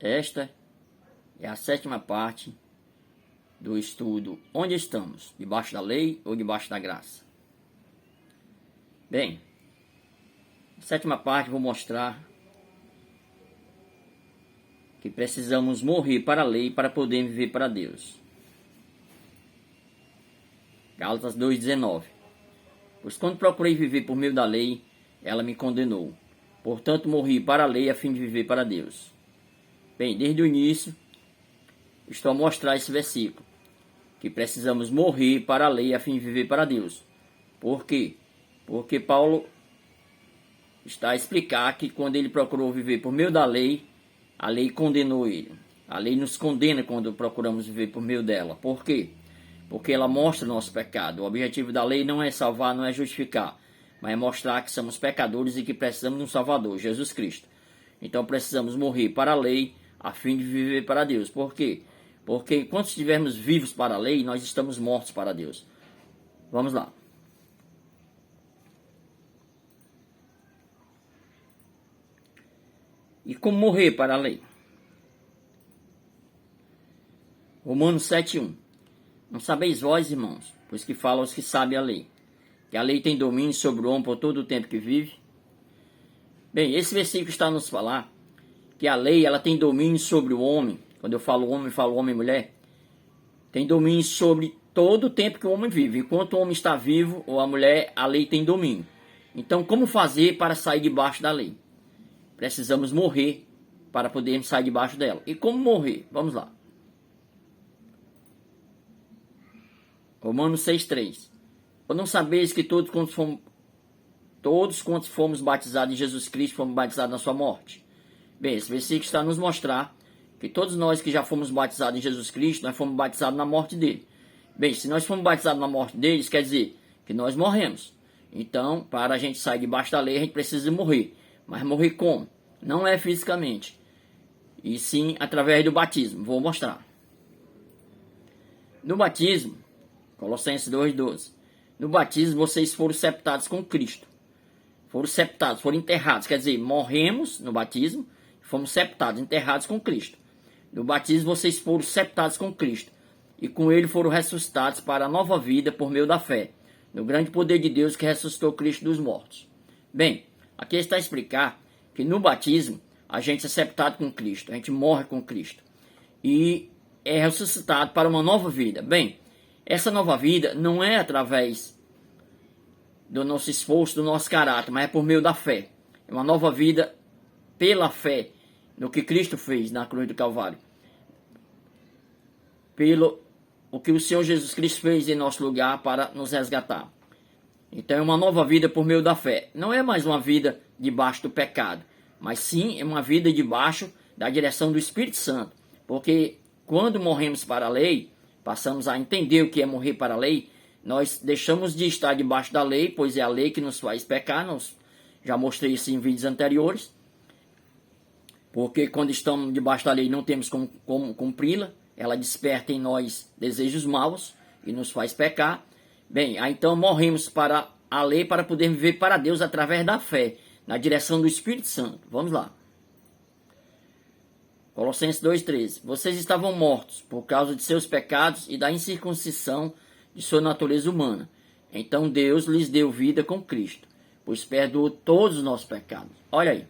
Esta é a sétima parte do estudo Onde Estamos? Debaixo da lei ou debaixo da graça? Bem, na sétima parte vou mostrar que precisamos morrer para a lei para poder viver para Deus. Gálatas 2,19. Pois quando procurei viver por meio da lei, ela me condenou. Portanto, morri para a lei a fim de viver para Deus. Bem, desde o início, estou a mostrar esse versículo, que precisamos morrer para a lei a fim de viver para Deus. Por quê? Porque Paulo está a explicar que quando ele procurou viver por meio da lei, a lei condenou ele. A lei nos condena quando procuramos viver por meio dela. Por quê? Porque ela mostra o nosso pecado. O objetivo da lei não é salvar, não é justificar, mas é mostrar que somos pecadores e que precisamos de um Salvador, Jesus Cristo. Então precisamos morrer para a lei a fim de viver para Deus. Por quê? Porque enquanto estivermos vivos para a lei, nós estamos mortos para Deus. Vamos lá. E como morrer para a lei? Romanos 7,1. Não sabeis vós, irmãos, pois que fala aos que sabem a lei, que a lei tem domínio sobre o homem por todo o tempo que vive? Bem, esse versículo está a nos falar que a lei ela tem domínio sobre o homem. Quando eu falo homem e mulher. Tem domínio sobre todo o tempo que o homem vive. Enquanto o homem está vivo ou a mulher, a lei tem domínio. Então, como fazer para sair debaixo da lei? Precisamos morrer para podermos sair debaixo dela. E como morrer? Vamos lá. Romanos 6,3. Ou não sabeis que todos quantos fomos batizados em Jesus Cristo, fomos batizados na sua morte? Bem, esse versículo está a nos mostrar que todos nós que já fomos batizados em Jesus Cristo, nós fomos batizados na morte dele. Bem, se nós fomos batizados na morte dele, isso quer dizer que nós morremos. Então, para a gente sair debaixo da lei, a gente precisa morrer. Mas morrer como? Não é fisicamente, e sim através do batismo. Vou mostrar. No batismo, Colossenses 2,12. No batismo, vocês foram sepultados com Cristo. Foram sepultados, foram enterrados. Quer dizer, morremos no batismo, fomos sepultados, enterrados com Cristo. No batismo, vocês foram sepultados com Cristo. E com ele foram ressuscitados para a nova vida por meio da fé, no grande poder de Deus que ressuscitou Cristo dos mortos. Bem, aqui está a explicar que no batismo, a gente é sepultado com Cristo. A gente morre com Cristo. E é ressuscitado para uma nova vida. Bem, essa nova vida não é através do nosso esforço, do nosso caráter, mas é por meio da fé. É uma nova vida pela fé no que Cristo fez na cruz do Calvário. Pelo o que o Senhor Jesus Cristo fez em nosso lugar para nos resgatar. Então é uma nova vida por meio da fé. Não é mais uma vida debaixo do pecado, mas sim é uma vida debaixo da direção do Espírito Santo. Porque quando morremos para a lei, passamos a entender o que é morrer para a lei, nós deixamos de estar debaixo da lei, pois é a lei que nos faz pecar. Já mostrei isso em vídeos anteriores. Porque quando estamos debaixo da lei não temos como cumpri-la. Ela desperta em nós desejos maus e nos faz pecar. Bem, aí então morremos para a lei para poder viver para Deus através da fé, na direção do Espírito Santo. Vamos lá. Colossenses 2,13. Vocês estavam mortos por causa de seus pecados e da incircuncisão de sua natureza humana. Então Deus lhes deu vida com Cristo, pois perdoou todos os nossos pecados. Olha aí.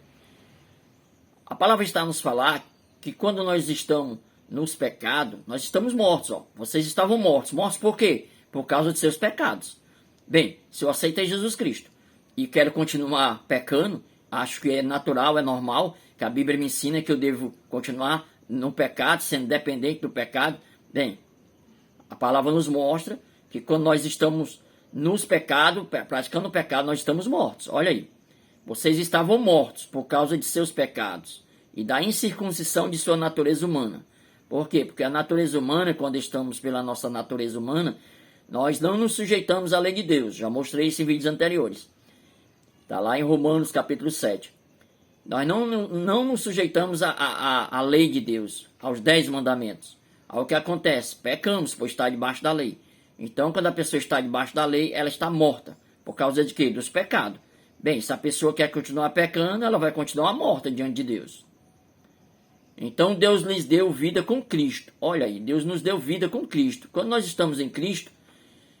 A palavra está a nos falar que quando nós estamos nos pecados, nós estamos mortos. Ó. Vocês estavam mortos. Mortos por quê? Por causa de seus pecados. Bem, se eu aceitei Jesus Cristo e quero continuar pecando, acho que é natural, é normal, que a Bíblia me ensina que eu devo continuar no pecado, sendo dependente do pecado. Bem, a palavra nos mostra que quando nós estamos nos pecados, praticando o pecado, nós estamos mortos. Olha aí. Vocês estavam mortos por causa de seus pecados e da incircuncisão de sua natureza humana. Por quê? Porque a natureza humana, quando estamos pela nossa natureza humana, nós não nos sujeitamos à lei de Deus. Já mostrei isso em vídeos anteriores. Está lá em Romanos capítulo 7. Nós não nos sujeitamos à lei de Deus, aos 10 mandamentos. Ao que acontece? Pecamos, pois está debaixo da lei. Então, quando a pessoa está debaixo da lei, ela está morta. Por causa de quê? Dos pecados. Bem, se a pessoa quer continuar pecando, ela vai continuar morta diante de Deus. Então Deus lhes deu vida com Cristo. Olha aí, Deus nos deu vida com Cristo. Quando nós estamos em Cristo,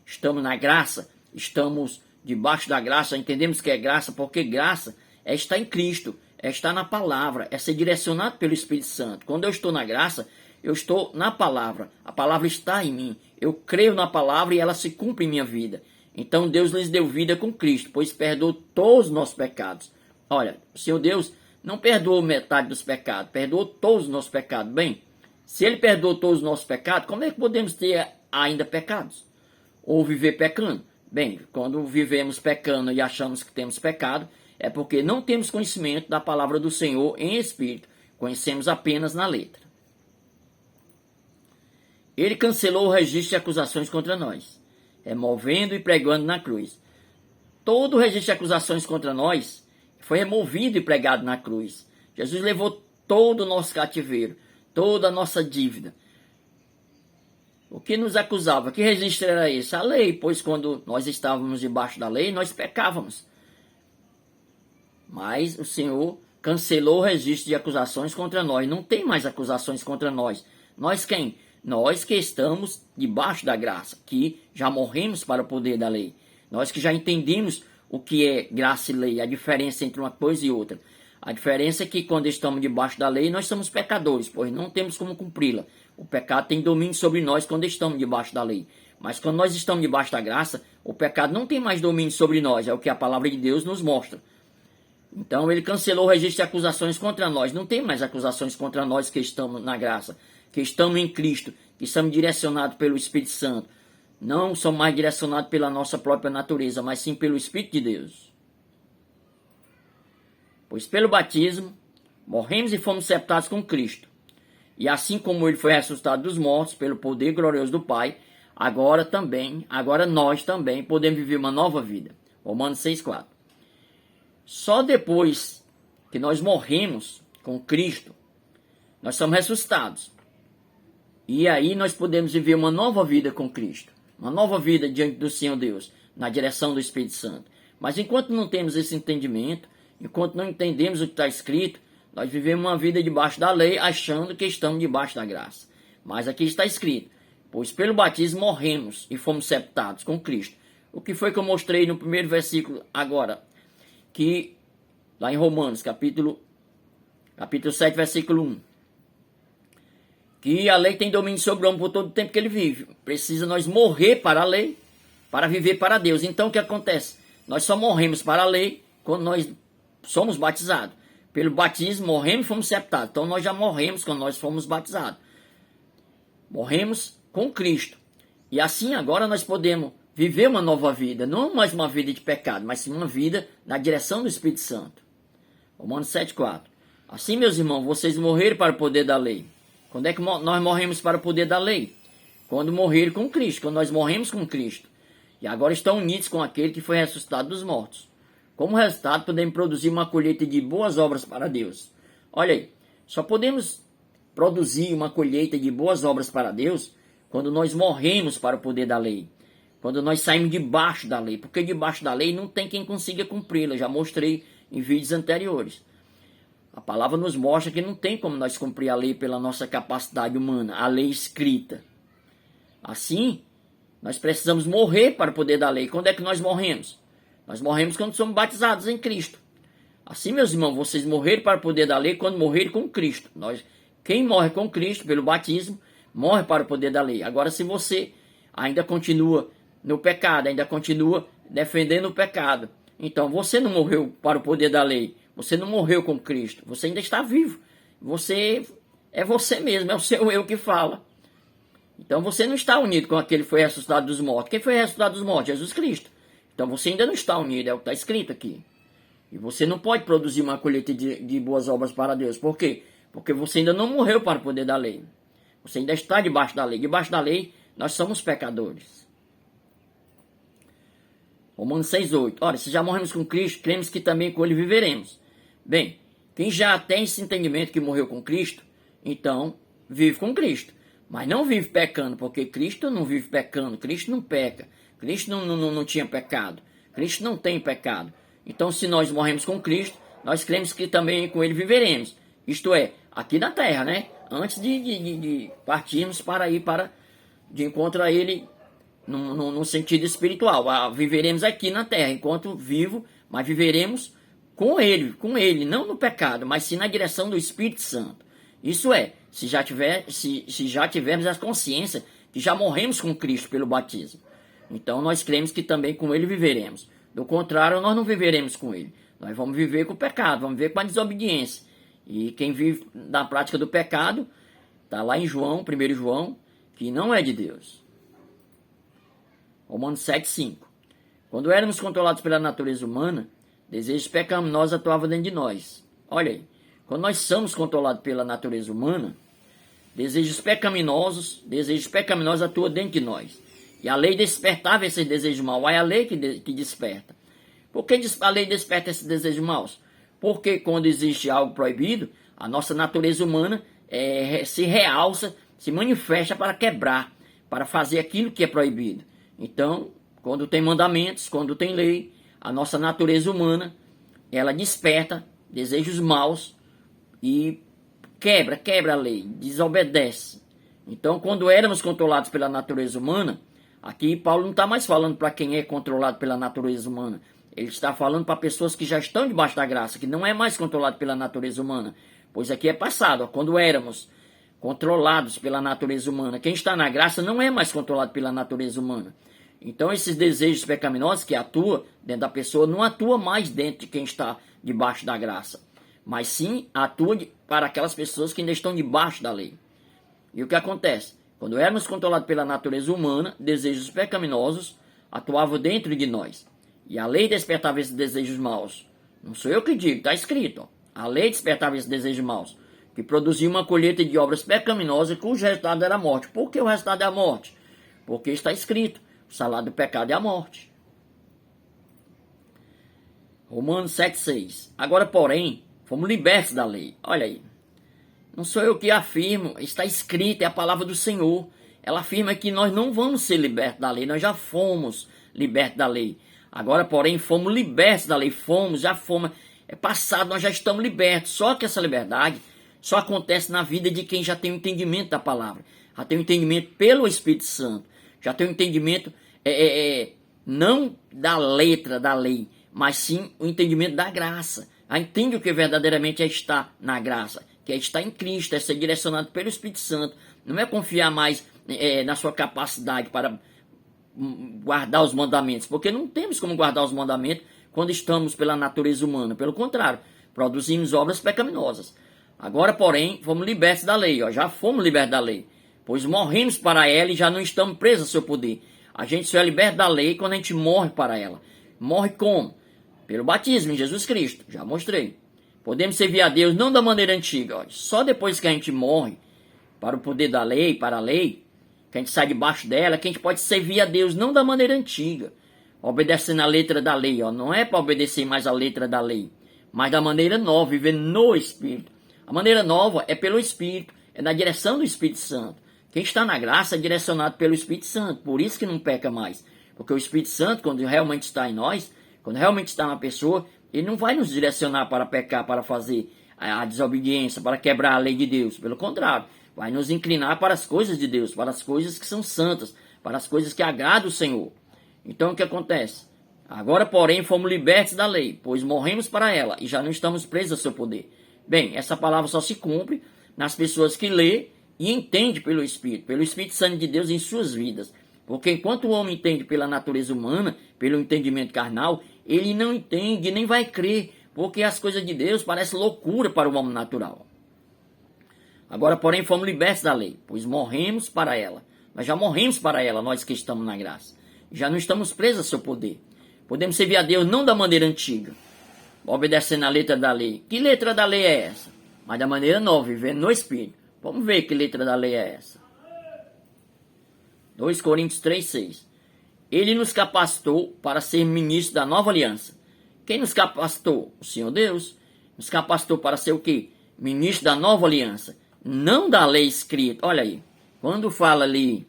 estamos na graça, estamos debaixo da graça, entendemos que é graça, porque graça é estar em Cristo, é estar na palavra, é ser direcionado pelo Espírito Santo. Quando eu estou na graça, eu estou na palavra, a palavra está em mim, eu creio na palavra e ela se cumpre em minha vida. Então Deus lhes deu vida com Cristo, pois perdoou todos os nossos pecados. Olha, o Senhor Deus não perdoou metade dos pecados, perdoou todos os nossos pecados. Bem, se Ele perdoou todos os nossos pecados, como é que podemos ter ainda pecados? Ou viver pecando? Bem, quando vivemos pecando e achamos que temos pecado, é porque não temos conhecimento da palavra do Senhor em espírito, conhecemos apenas na letra. Ele cancelou o registro de acusações contra nós, removendo e pregando na cruz. Todo o registro de acusações contra nós foi removido e pregado na cruz. Jesus levou todo o nosso cativeiro, toda a nossa dívida. O que nos acusava? Que registro era esse? A lei, pois quando nós estávamos debaixo da lei, nós pecávamos. Mas o Senhor cancelou o registro de acusações contra nós. Não tem mais acusações contra nós. Nós quem? Nós que estamos debaixo da graça, que já morremos para o poder da lei. Nós que já entendemos o que é graça e lei, a diferença entre uma coisa e outra. A diferença é que quando estamos debaixo da lei, nós somos pecadores, pois não temos como cumpri-la. O pecado tem domínio sobre nós quando estamos debaixo da lei. Mas quando nós estamos debaixo da graça, o pecado não tem mais domínio sobre nós. É o que a palavra de Deus nos mostra. Então ele cancelou o registro de acusações contra nós. Não tem mais acusações contra nós que estamos na graça, que estamos em Cristo, que somos direcionados pelo Espírito Santo. Não somos mais direcionados pela nossa própria natureza, mas sim pelo Espírito de Deus. Pois pelo batismo, morremos e fomos sepultados com Cristo. E assim como ele foi ressuscitado dos mortos, pelo poder glorioso do Pai, agora nós também podemos viver uma nova vida. Romanos 6,4. Só depois que nós morremos com Cristo, nós somos ressuscitados. E aí nós podemos viver uma nova vida com Cristo. Uma nova vida diante do Senhor Deus, na direção do Espírito Santo. Mas enquanto não temos esse entendimento, enquanto não entendemos o que está escrito, nós vivemos uma vida debaixo da lei, achando que estamos debaixo da graça. Mas aqui está escrito, pois pelo batismo morremos e fomos sepultados com Cristo. O que foi que eu mostrei no primeiro versículo agora, que lá em Romanos, capítulo 7, versículo 1. Que a lei tem domínio sobre o homem por todo o tempo que ele vive. Precisa nós morrer para a lei, para viver para Deus. Então o que acontece? Nós só morremos para a lei quando nós somos batizados. Pelo batismo morremos e fomos sepultados. Então nós já morremos quando nós fomos batizados. Morremos com Cristo. E assim agora nós podemos viver uma nova vida. Não mais uma vida de pecado, mas sim uma vida na direção do Espírito Santo. Romanos 7,4. Assim, meus irmãos, vocês morreram para o poder da lei. Quando é que nós morremos para o poder da lei? Quando morreram com Cristo, quando nós morremos com Cristo. E agora estão unidos com aquele que foi ressuscitado dos mortos. Como resultado, podemos produzir uma colheita de boas obras para Deus. Olha aí, só podemos produzir uma colheita de boas obras para Deus quando nós morremos para o poder da lei. Quando nós saímos debaixo da lei. Porque debaixo da lei não tem quem consiga cumpri-la. Já mostrei em vídeos anteriores. A palavra nos mostra que não tem como nós cumprir a lei pela nossa capacidade humana, a lei escrita. Assim, nós precisamos morrer para o poder da lei. Quando é que nós morremos? Nós morremos quando somos batizados em Cristo. Assim, meus irmãos, vocês morreram para o poder da lei quando morreram com Cristo. Quem morre com Cristo pelo batismo, morre para o poder da lei. Agora, se você ainda continua no pecado, ainda continua defendendo o pecado, então você não morreu para o poder da lei. Você não morreu com Cristo, você ainda está vivo. Você é você mesmo, é o seu eu que fala. Então você não está unido com aquele que foi ressuscitado dos mortos. Quem foi ressuscitado dos mortos? Jesus Cristo. Então você ainda não está unido, é o que está escrito aqui. E você não pode produzir uma colheita de boas obras para Deus. Por quê? Porque você ainda não morreu para o poder da lei. Você ainda está debaixo da lei. Debaixo da lei, nós somos pecadores. Romanos 6,8. Ora, se já morremos com Cristo, cremos que também com Ele viveremos. Bem, quem já tem esse entendimento que morreu com Cristo, então vive com Cristo. Mas não vive pecando, porque Cristo não vive pecando, Cristo não peca. Cristo não tinha pecado. Cristo não tem pecado. Então, se nós morremos com Cristo, nós cremos que também com Ele viveremos. Isto é, aqui na terra, né? Antes de partirmos para ir de encontro a Ele no sentido espiritual. Viveremos aqui na terra enquanto vivo, mas viveremos com Ele, não no pecado, mas sim na direção do Espírito Santo. Isso é, se já tivermos a consciência que já morremos com Cristo pelo batismo. Então nós cremos que também com Ele viveremos. Do contrário, nós não viveremos com Ele. Nós vamos viver com o pecado, vamos viver com a desobediência. E quem vive na prática do pecado, está lá em João, 1 João, que não é de Deus. Romanos 7,5. Quando éramos controlados pela natureza humana, desejos pecaminosos atuavam dentro de nós. Olha aí, quando nós somos controlados pela natureza humana, desejos pecaminosos atuam dentro de nós. E a lei despertava esses desejos maus. É a lei que desperta. Por que a lei desperta esses desejos maus? Porque quando existe algo proibido, a nossa natureza humana se realça, se manifesta para quebrar, para fazer aquilo que é proibido. Então, quando tem mandamentos, quando tem lei, a nossa natureza humana, ela desperta desejos maus e quebra a lei, desobedece. Então, quando éramos controlados pela natureza humana, aqui Paulo não está mais falando para quem é controlado pela natureza humana. Ele está falando para pessoas que já estão debaixo da graça, que não é mais controlado pela natureza humana. Pois aqui é passado, quando éramos controlados pela natureza humana. Quem está na graça não é mais controlado pela natureza humana. Então esses desejos pecaminosos que atuam dentro da pessoa, não atua mais dentro de quem está debaixo da graça. Mas sim atua para aquelas pessoas que ainda estão debaixo da lei. E o que acontece? Quando éramos controlados pela natureza humana, desejos pecaminosos atuavam dentro de nós. E a lei despertava esses desejos maus. Não sou eu que digo, está escrito. Ó. A lei despertava esses desejos maus, que produzia uma colheita de obras pecaminosas cujo resultado era a morte. Por que o resultado é a morte? Porque está escrito, o salário do pecado é a morte. Romanos 7,6. Agora, porém, fomos libertos da lei. Olha aí. Não sou eu que afirmo, está escrito, é a palavra do Senhor. Ela afirma que nós não vamos ser libertos da lei, nós já fomos libertos da lei. Agora, porém, fomos libertos da lei, já fomos, é passado, nós já estamos libertos. Só que essa liberdade só acontece na vida de quem já tem o entendimento da palavra, já tem o entendimento pelo Espírito Santo, já tem o entendimento não da letra da lei, mas sim o entendimento da graça. Já entende o que verdadeiramente é estar na graça, que é estar em Cristo, é ser direcionado pelo Espírito Santo. Não é confiar mais na sua capacidade para guardar os mandamentos, porque não temos como guardar os mandamentos quando estamos pela natureza humana. Pelo contrário, produzimos obras pecaminosas. Agora, porém, fomos libertos da lei, já fomos libertos da lei, pois morremos para ela e já não estamos presos ao seu poder. A gente só é liberto da lei quando a gente morre para ela. Morre como? Pelo batismo em Jesus Cristo, já mostrei. Podemos servir a Deus não da maneira antiga, só depois que a gente morre para o poder da lei, para a lei, que a gente sai debaixo dela, que a gente pode servir a Deus não da maneira antiga, obedecendo a letra da lei, não é para obedecer mais a letra da lei, mas da maneira nova, viver no Espírito. A maneira nova é pelo Espírito, é na direção do Espírito Santo. Quem está na graça é direcionado pelo Espírito Santo, por isso que não peca mais, porque o Espírito Santo, quando realmente está em nós, quando realmente está na pessoa, ele não vai nos direcionar para pecar, para fazer a desobediência, para quebrar a lei de Deus, pelo contrário, vai nos inclinar para as coisas de Deus, para as coisas que são santas, para as coisas que agradam o Senhor. Então o que acontece? Agora, porém, fomos libertos da lei, pois morremos para ela e já não estamos presos ao seu poder. Bem, essa palavra só se cumpre nas pessoas que lê e entende pelo Espírito Santo de Deus em suas vidas. Porque enquanto o homem entende pela natureza humana, pelo entendimento carnal, ele não entende nem vai crer, porque as coisas de Deus parecem loucura para o homem natural. Agora, porém, fomos libertos da lei, pois morremos para ela. Nós já morremos para ela, nós que estamos na graça. Já não estamos presos ao seu poder. Podemos servir a Deus não da maneira antiga, obedecendo a letra da lei. Que letra da lei é essa? Mas da maneira nova, vivendo no Espírito. Vamos ver que letra da lei é essa. 2 Coríntios 3,6. Ele nos capacitou para ser ministros da nova aliança. Quem nos capacitou? O Senhor Deus. Nos capacitou para ser o quê? Ministro da nova aliança. Não da lei escrita. Olha aí. Quando fala ali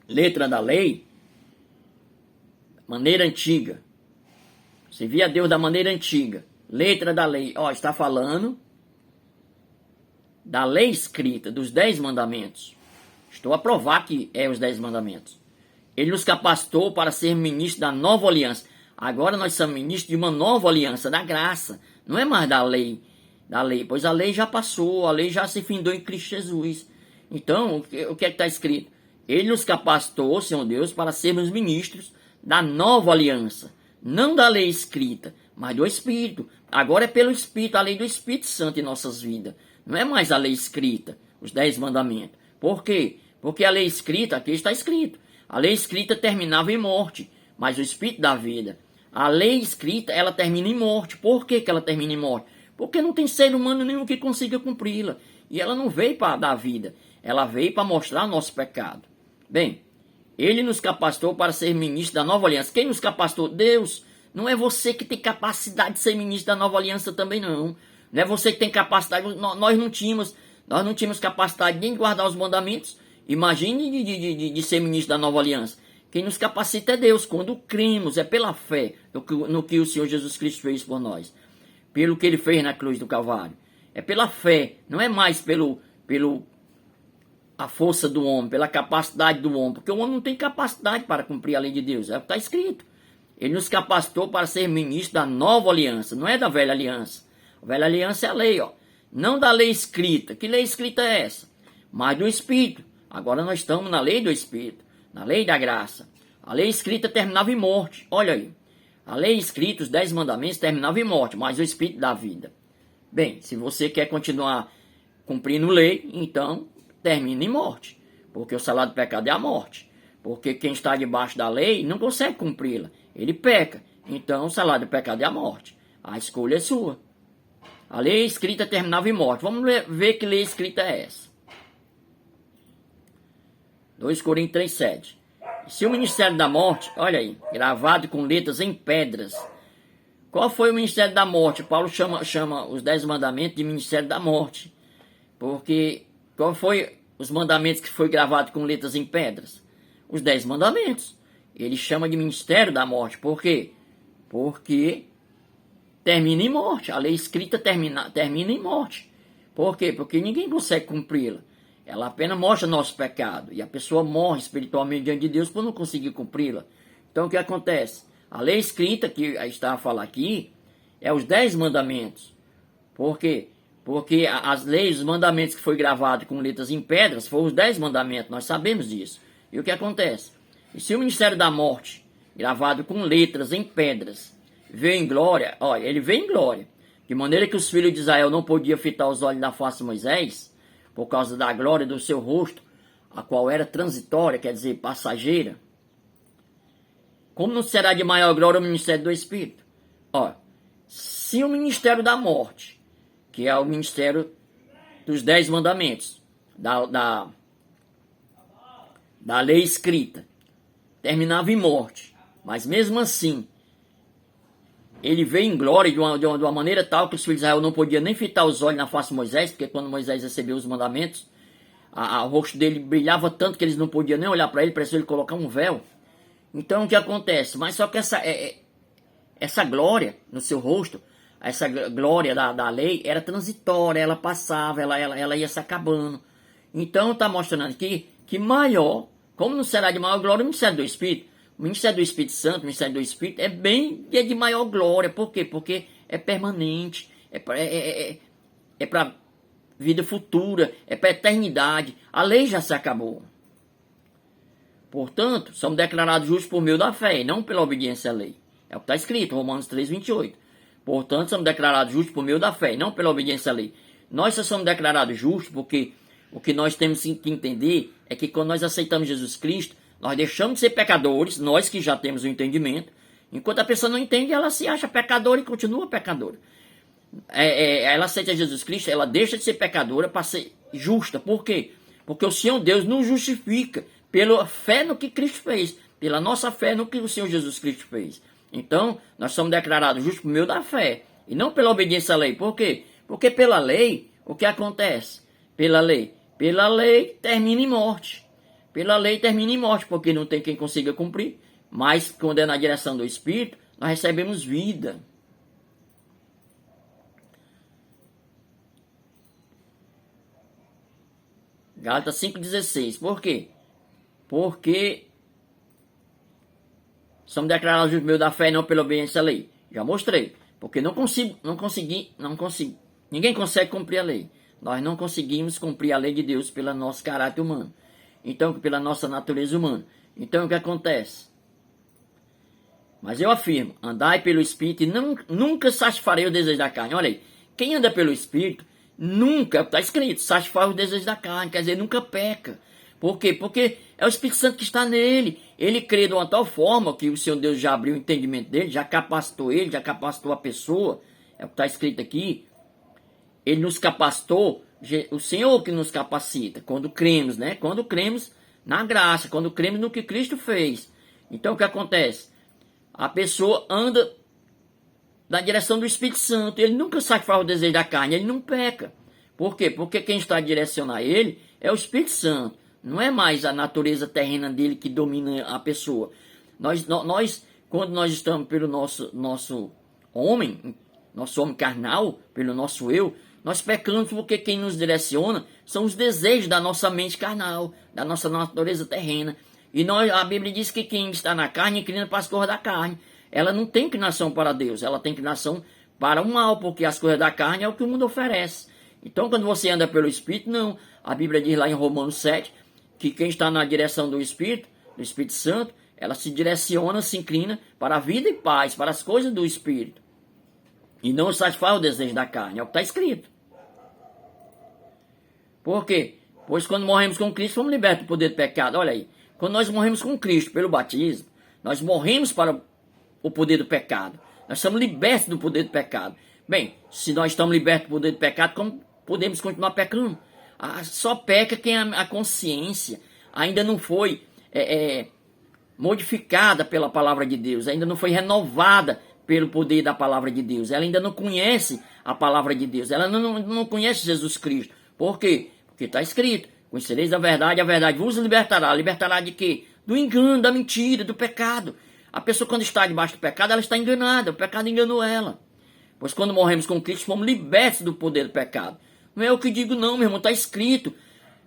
letra da lei, maneira antiga. Servir a Deus da maneira antiga. Letra da lei. Está falando da lei escrita, dos 10 mandamentos. Estou a provar que é os 10 mandamentos. Ele nos capacitou para ser ministro da nova aliança. Agora nós somos ministros de uma nova aliança, da graça. Não é mais da lei, pois a lei já passou, a lei já se findou em Cristo Jesus. Então, o que é que está escrito? Ele nos capacitou, Senhor Deus, para sermos ministros da nova aliança. Não da lei escrita, mas do Espírito. Agora é pelo Espírito, a lei do Espírito Santo em nossas vidas. Não é mais a lei escrita, os 10 mandamentos. Por quê? Porque a lei escrita, aqui está escrito. A lei escrita terminava em morte, mas o Espírito dá vida. A lei escrita, ela termina em morte. Por que ela termina em morte? Porque não tem ser humano nenhum que consiga cumpri-la. E ela não veio para dar vida. Ela veio para mostrar o nosso pecado. Bem, ele nos capacitou para ser ministro da nova aliança. Quem nos capacitou? Deus. Não é você que tem capacidade de ser ministro da nova aliança também, não. Não é você que tem capacidade. Nós não tínhamos capacidade nem de guardar os mandamentos. Imagine de ser ministro da nova aliança. Quem nos capacita é Deus. Quando cremos, é pela fé no que o Senhor Jesus Cristo fez por nós. Pelo que ele fez na cruz do Calvário. É pela fé, não é mais pelo a força do homem, pela capacidade do homem. Porque o homem não tem capacidade para cumprir a lei de Deus. É o que está escrito. Ele nos capacitou para ser ministro da nova aliança. Não é da velha aliança. A velha aliança é a lei, ó. Não da lei escrita. Que lei escrita é essa? Mas do Espírito. Agora nós estamos na lei do Espírito. Na lei da graça. A lei escrita terminava em morte. Olha aí. A lei escrita, os 10 mandamentos, terminavam em morte. Mas o Espírito dá vida. Bem, se você quer continuar cumprindo lei, então termina em morte. Porque o salário do pecado é a morte. Porque quem está debaixo da lei não consegue cumpri-la. Ele peca. Então o salário do pecado é a morte. A escolha é sua. A lei escrita terminava em morte. Vamos ver que lei escrita é essa. 2 Coríntios 3,7. Se o ministério da morte, olha aí, gravado com letras em pedras. Qual foi o ministério da morte? Paulo chama os 10 mandamentos de ministério da morte. Porque qual foi os mandamentos que foi gravado com letras em pedras? Os 10 mandamentos. Ele chama de ministério da morte. Por quê? Porque termina em morte. A lei escrita termina em morte. Por quê? Porque ninguém consegue cumpri-la. Ela apenas mostra nosso pecado. E a pessoa morre espiritualmente diante de Deus por não conseguir cumpri-la. Então o que acontece? A lei escrita, que está a falar aqui, é os 10 mandamentos. Por quê? Porque as leis, os mandamentos que foi gravado com letras em pedras, foram os 10 mandamentos. Nós sabemos disso. E o que acontece? E se o ministério da morte, gravado com letras em pedras, veio em glória, olha, ele veio em glória. De maneira que os filhos de Israel não podiam fitar os olhos na face de Moisés, por causa da glória do seu rosto, a qual era transitória, quer dizer, passageira. Como não será de maior glória o ministério do Espírito? Olha, se o ministério da morte, que é o ministério dos 10 mandamentos, da lei escrita, terminava em morte, mas mesmo assim, ele veio em glória de uma maneira tal que os filhos de Israel não podiam nem fitar os olhos na face de Moisés, porque quando Moisés recebeu os mandamentos, o rosto dele brilhava tanto que eles não podiam nem olhar para ele, precisou ele colocar um véu. Então o que acontece? Mas só que essa glória no seu rosto, essa glória da lei era transitória, ela passava, ela ia se acabando. Então está mostrando aqui que maior, como não será de maior glória o ministério do Espírito? O ministério do Espírito Santo, o ministério do Espírito é de maior glória. Por quê? Porque é permanente, é para vida futura, é para eternidade. A lei já se acabou. Portanto, somos declarados justos por meio da fé e não pela obediência à lei. É o que está escrito, Romanos 3,28. Portanto, somos declarados justos por meio da fé e não pela obediência à lei. Nós só somos declarados justos porque o que nós temos que entender é que quando nós aceitamos Jesus Cristo, nós deixamos de ser pecadores, nós que já temos o entendimento. Enquanto a pessoa não entende, ela se acha pecadora e continua pecadora. Ela aceita Jesus Cristo, ela deixa de ser pecadora para ser justa. Por quê? Porque o Senhor Deus nos justifica pela fé no que Cristo fez, pela nossa fé no que o Senhor Jesus Cristo fez. Então, nós somos declarados justos por meio da fé e não pela obediência à lei. Por quê? Porque pela lei, o que acontece? Pela lei termina em morte. Pela lei termina em morte, porque não tem quem consiga cumprir. Mas, quando é na direção do Espírito, nós recebemos vida. Gálatas 5,16. Por quê? Porque somos declarados justos meio da fé e não pela obediência à lei. Já mostrei. Porque não consegui. Ninguém consegue cumprir a lei. Nós não conseguimos cumprir a lei de Deus pelo nosso caráter humano. Então, pela nossa natureza humana. Então, o que acontece? Mas eu afirmo, andai pelo Espírito e nunca satisfarei o desejo da carne. Olha aí, quem anda pelo Espírito, nunca, está escrito, satisfaz o desejo da carne, quer dizer, nunca peca. Por quê? Porque é o Espírito Santo que está nele. Ele crê de uma tal forma que o Senhor Deus já abriu o entendimento dele, já capacitou ele, já capacitou a pessoa. É o que está escrito aqui. Ele nos capacitou, o Senhor que nos capacita, quando cremos, né? Quando cremos na graça, quando cremos no que Cristo fez. Então o que acontece? A pessoa anda na direção do Espírito Santo. Ele nunca satisfaz o desejo da carne, ele não peca. Por quê? Porque quem está a direcionar ele é o Espírito Santo. Não é mais a natureza terrena dele que domina a pessoa. Nós quando nós estamos pelo nosso homem carnal, pelo nosso eu, nós pecamos porque quem nos direciona são os desejos da nossa mente carnal, da nossa natureza terrena. E a Bíblia diz que quem está na carne inclina para as coisas da carne. Ela não tem inclinação para Deus, ela tem inclinação para o mal, porque as coisas da carne é o que o mundo oferece. Então, quando você anda pelo Espírito, não. A Bíblia diz lá em Romanos 7, que quem está na direção do Espírito Santo, ela se direciona, se inclina para a vida e paz, para as coisas do Espírito. E não satisfaz o desejo da carne, é o que está escrito. Por quê? Pois quando morremos com Cristo, fomos libertos do poder do pecado. Olha aí, quando nós morremos com Cristo pelo batismo, nós morremos para o poder do pecado. Nós somos libertos do poder do pecado. Bem, se nós estamos libertos do poder do pecado, como podemos continuar pecando? Só peca quem a consciência ainda não foi modificada pela palavra de Deus, ainda não foi renovada pelo poder da palavra de Deus. Ela ainda não conhece a palavra de Deus, ela não conhece Jesus Cristo. Por quê? Porque está escrito, conhecereis a verdade vos libertará. Libertará de quê? Do engano, da mentira, do pecado. A pessoa quando está debaixo do pecado, ela está enganada, o pecado enganou ela. Pois quando morremos com Cristo, fomos libertos do poder do pecado. Não é eu que digo não, meu irmão, está escrito.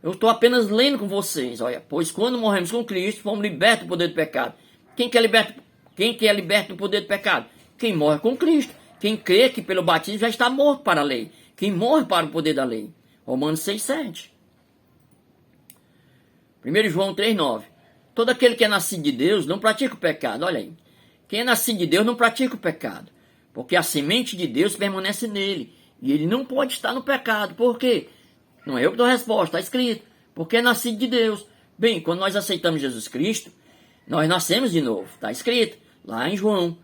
Eu estou apenas lendo com vocês, olha. Pois quando morremos com Cristo, fomos libertos do poder do pecado. Quem que é liberto do poder do pecado? Quem morre com Cristo. Quem crê que pelo batismo já está morto para a lei. Quem morre para o poder da lei. Romanos 6,7. 1 João 3,9. Todo aquele que é nascido de Deus não pratica o pecado. Olha aí. Quem é nascido de Deus não pratica o pecado. Porque a semente de Deus permanece nele. E ele não pode estar no pecado. Por quê? Não é eu que dou a resposta, está escrito. Porque é nascido de Deus. Bem, quando nós aceitamos Jesus Cristo, nós nascemos de novo. Está escrito lá em João.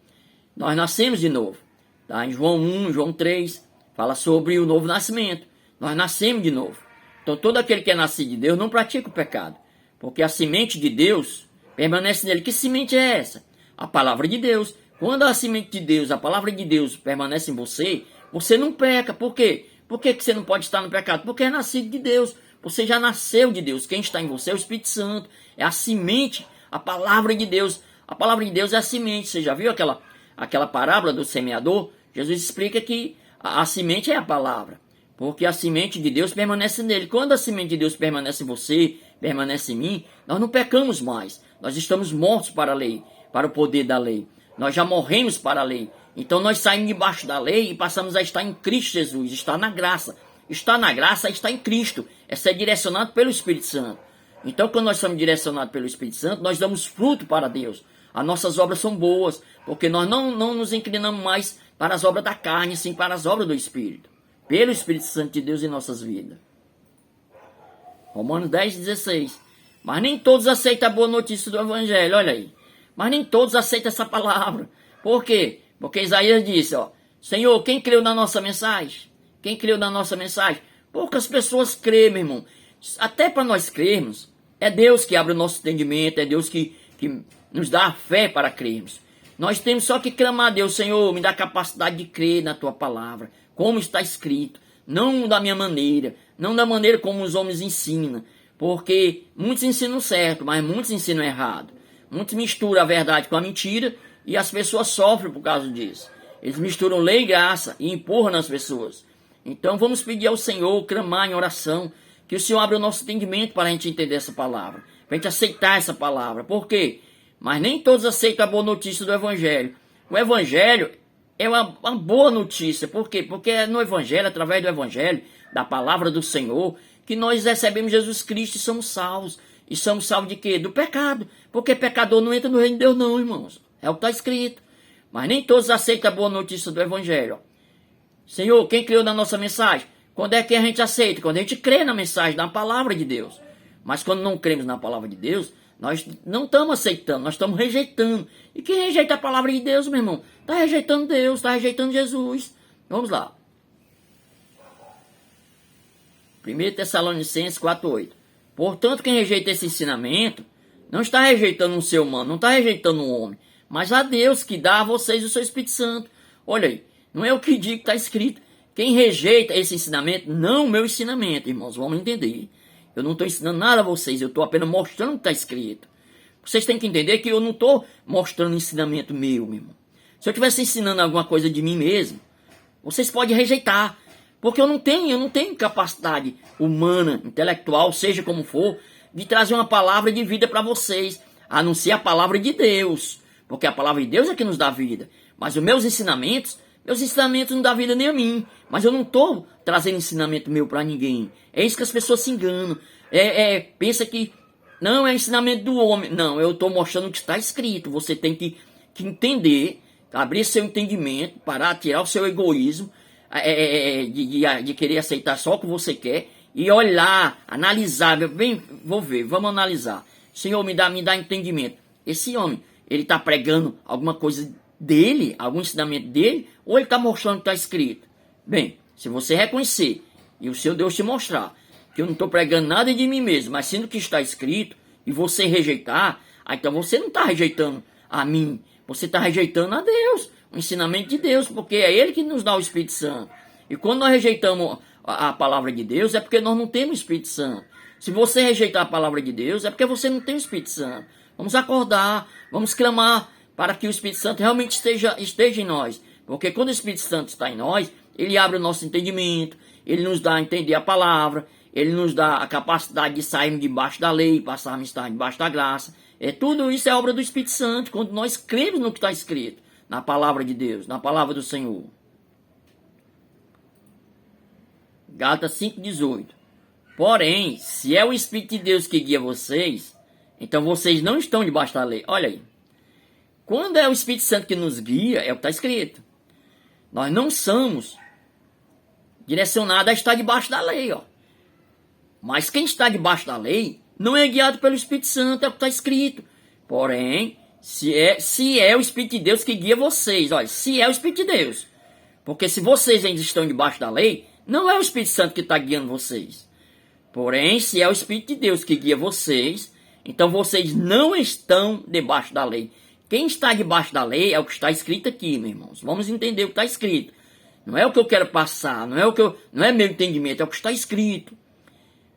Nós nascemos de novo. Está em João 1, João 3. Fala sobre o novo nascimento. Nós nascemos de novo. Então todo aquele que é nascido de Deus não pratica o pecado. Porque a semente de Deus permanece nele. Que semente é essa? A palavra de Deus. Quando a semente de Deus, a palavra de Deus permanece em você, você não peca. Por quê? Por que você não pode estar no pecado? Porque é nascido de Deus. Você já nasceu de Deus. Quem está em você é o Espírito Santo. É a semente, a palavra de Deus. A palavra de Deus é a semente. Você já viu aquela parábola do semeador? Jesus explica que a semente é a palavra. Porque a semente de Deus permanece nele. Quando a semente de Deus permanece em você, permanece em mim, nós não pecamos mais. Nós estamos mortos para a lei, para o poder da lei. Nós já morremos para a lei. Então nós saímos debaixo da lei e passamos a estar em Cristo Jesus, estar na graça. Estar na graça é estar em Cristo, é ser direcionado pelo Espírito Santo. Então quando nós somos direcionados pelo Espírito Santo, nós damos fruto para Deus. As nossas obras são boas, porque nós não nos inclinamos mais para as obras da carne, sim para as obras do Espírito. Pelo Espírito Santo de Deus em nossas vidas. Romanos 10,16. Mas nem todos aceitam a boa notícia do Evangelho, olha aí. Mas nem todos aceitam essa palavra. Por quê? Porque Isaías disse, Senhor, quem creu na nossa mensagem? Quem creu na nossa mensagem? Poucas pessoas creem, meu irmão. Até para nós crermos, é Deus que abre o nosso entendimento, é Deus que nos dá a fé para crermos. Nós temos só que clamar a Deus, Senhor, me dá a capacidade de crer na Tua palavra. Como está escrito, não da minha maneira, não da maneira como os homens ensinam, porque muitos ensinam certo, mas muitos ensinam errado. Muitos misturam a verdade com a mentira e as pessoas sofrem por causa disso. Eles misturam lei e graça e empurram nas pessoas. Então vamos pedir ao Senhor, clamar em oração, que o Senhor abra o nosso entendimento para a gente entender essa palavra, para a gente aceitar essa palavra. Por quê? Mas nem todos aceitam a boa notícia do Evangelho. O Evangelho é uma boa notícia. Por quê? Porque é no Evangelho, através do Evangelho, da palavra do Senhor, que nós recebemos Jesus Cristo e somos salvos. E somos salvos de quê? Do pecado. Porque pecador não entra no reino de Deus não, irmãos. É o que está escrito. Mas nem todos aceitam a boa notícia do Evangelho. Senhor, quem criou na nossa mensagem? Quando é que a gente aceita? Quando a gente crê na mensagem, na palavra de Deus. Mas quando não cremos na palavra de Deus, nós não estamos aceitando, nós estamos rejeitando. E quem rejeita a palavra de Deus, meu irmão, está rejeitando Deus, está rejeitando Jesus. Vamos lá. 1 Tessalonicenses 4:8. Portanto, quem rejeita esse ensinamento, não está rejeitando um ser humano, não está rejeitando um homem, mas a Deus que dá a vocês o seu Espírito Santo. Olha aí, não é o que digo que está escrito. Quem rejeita esse ensinamento, não o meu ensinamento, irmãos, vamos entender. Eu não estou ensinando nada a vocês, eu estou apenas mostrando o que está escrito. Vocês têm que entender que eu não estou mostrando ensinamento meu, meu irmão. Se eu estivesse ensinando alguma coisa de mim mesmo, vocês podem rejeitar. Porque eu não tenho capacidade humana, intelectual, seja como for, de trazer uma palavra de vida para vocês, a não ser a palavra de Deus. Porque a palavra de Deus é que nos dá vida. Mas os meus ensinamentos não dão vida nem a mim. Mas eu não estou trazendo ensinamento meu para ninguém. É isso que as pessoas se enganam. Pensa que não é ensinamento do homem. Não, eu estou mostrando o que está escrito. Você tem que entender, abrir seu entendimento, parar, tirar o seu egoísmo, de querer aceitar só o que você quer e olhar, analisar. Bem, vamos analisar. Senhor, me dá entendimento. Esse homem, ele está pregando alguma coisa dele, algum ensinamento dele, ou ele está mostrando o que está escrito? Bem, se você reconhecer e o seu Deus te mostrar que eu não estou pregando nada de mim mesmo, mas sim do que está escrito, e você rejeitar, então você não está rejeitando a mim, você está rejeitando a Deus, o ensinamento de Deus, porque é Ele que nos dá o Espírito Santo. E quando nós rejeitamos a palavra de Deus, é porque nós não temos o Espírito Santo. Se você rejeitar a palavra de Deus, é porque você não tem o Espírito Santo. Vamos acordar, vamos clamar para que o Espírito Santo realmente esteja em nós. Porque quando o Espírito Santo está em nós, ele abre o nosso entendimento, ele nos dá a entender a palavra, ele nos dá a capacidade de sairmos debaixo da lei, passarmos a estar debaixo da graça. Tudo isso é obra do Espírito Santo, quando nós cremos no que está escrito, na palavra de Deus, na palavra do Senhor. Gálatas 5:18. Porém, se é o Espírito de Deus que guia vocês, então vocês não estão debaixo da lei. Olha aí. Quando é o Espírito Santo que nos guia, é o que está escrito. Nós não somos direcionados a estar debaixo da lei, ó. Mas quem está debaixo da lei não é guiado pelo Espírito Santo, é o que está escrito. Porém, se é o Espírito de Deus que guia vocês, olha, se é o Espírito de Deus. Porque se vocês ainda estão debaixo da lei, não é o Espírito Santo que está guiando vocês. Porém, se é o Espírito de Deus que guia vocês, então vocês não estão debaixo da lei. Quem está debaixo da lei é o que está escrito aqui, meus irmãos. Vamos entender o que está escrito. Não é o que eu quero passar, não é meu entendimento, é o que está escrito.